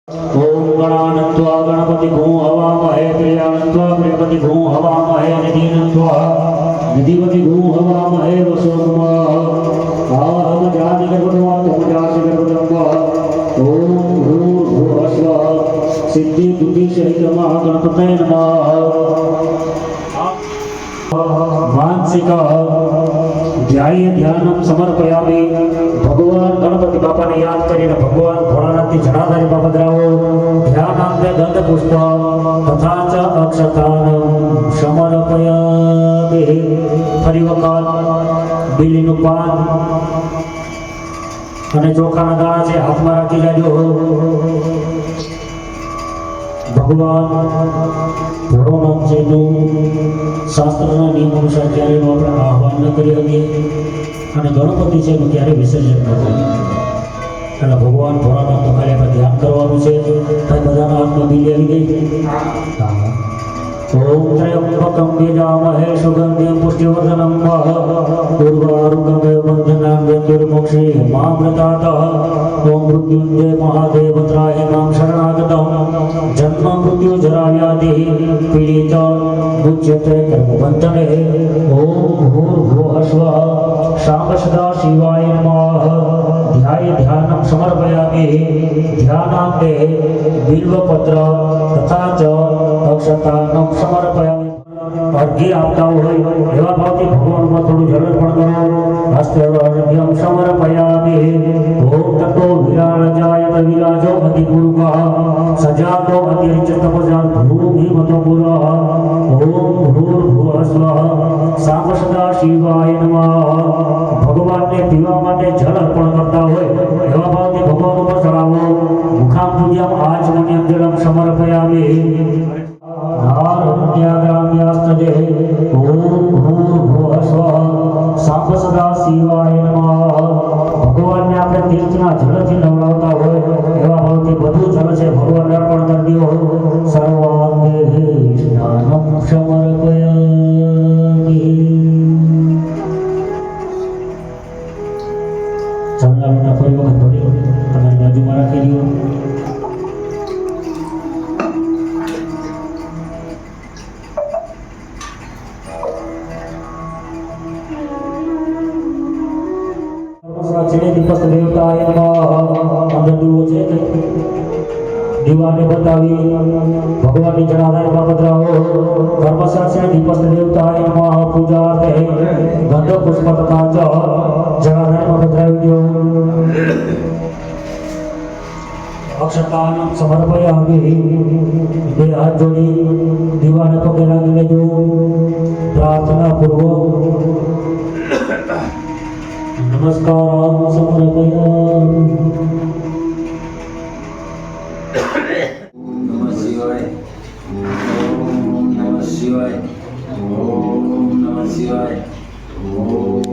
ओम गणानत्वा गणपति भूं हवामहे प्रियानत्वा प्रियपति भूं हवामहे निधीनत्वा निधिपति भूं हवामहे वसोन्मः आहम जाति गर्भवा ओमजासि गर्भवा ओम भूर्भुवः स्वः सिद्धि बुद्धि सहित महागणपतये नमः मानसिक ध्याय ध्यानम समर्पयामि भगवान गणपति बापा ने याद करीने भगवान भोलानाथ की जनाधारी बापद्राओ ध्यानांते गंध पुष्प तथा च अक्षतान समर्पयामि फरी वखत बीलीનું પાન અને ચોખાના દાણા છે હાથમાં રાખી જાજો ભગવાન ભોળોનાથ જેનું શાસ્ત્રના નિયમ અનુસાર ક્યારેયનું આપણે આહ્વાન ન કરી શકીએ અને ગણપતિ છે એનું ક્યારેય વિસર્જન ન કરીએ એટલે ભગવાન ભોળાનાથનું ખાલી આપણે ધ્યાન કરવાનું છે ભાઈ બધાના હાથમાં બીલી આવી ગઈ ઓમ ત્રયંબકમ યજામહે સુગંધિમ પુષ્ટિવર્ધનમ ઉર્વારુકમેવ બંધનાં મૃત્યુર્મોક્ષી મામૃતાતઃ ઓમ મૃત્યુંજય મહાદેવ ત્રાહિ મામ શરણાગતં જન્મ મૃત્યુ જરા વ્યાધિ પીડિત મુચ્યતે કર્મબંધને ઓમ ભૂર્ભુવઃ સ્વઃ શામ સદા શિવાય નમઃ ध्याय ध्यानम समर्पयामि ध्यानांते बिल्वपत्र तथा च अक्षतानम समर्पयामि अर्घ्य आपता હોય એવા ભાવથી ભગવાનમાં થોડું જળ અર્પણ કરો હસ્તે અર્ઘ્યમ સમર્પયામિ ઓમ તતો વિરાજાય વિરાજો અતિ ગુરુકઃ સજાતો અતિરિચ્ચ તપજાન ભૂમિ મતો પુરઃ ઓમ ભૂર્ભુવઃ સ્વઃ સામ સદા શિવાય નમઃ ભગવાનને પીવા માટે જળ અર્પણ કરતા હોય એવા ભાવથી ભગવાન ઉપર ચડાવો મુખામ પૂજ્યમ આચમન્યમ જલમ સમર્પયામિ नारण्याग्राम्यास्तजे ओम भूर्भुवः स्वः साप सदा शिवाय नमः भगवानने આપણે તીર્થના જળથી નવડાવતા હોય એવા ભાવથી બધું જળ છે ભગવાનને અર્પણ કરી દો સર્વાંગે સ્નાનમ સમર્પયામિ જળના ફરી વખત ભરી તમારી બાજુમાં રાખી દો દીપસ્ત દેવતાય નમઃ અંદર દીવો છે દીવાને બતાવી ભગવાનની જણાધારી બાપદ્રાઓ કર્મશાસ્ત્રી દીપસ્ત દેવતાય નમઃ પૂજાર્થે ગંધ પુષ્પ તથા ચ જણાધારી બાપદ્રાવી દો અક્ષતાનમ સમર્પયામિ બે હાથ જોડી દીવાને પગે લાગી લેજો પ્રાર્થના પૂર્વક नमस्कार समर्पयामि ओम नमः शिवाय ओम नमः शिवाय ओम नमः शिवाय ओम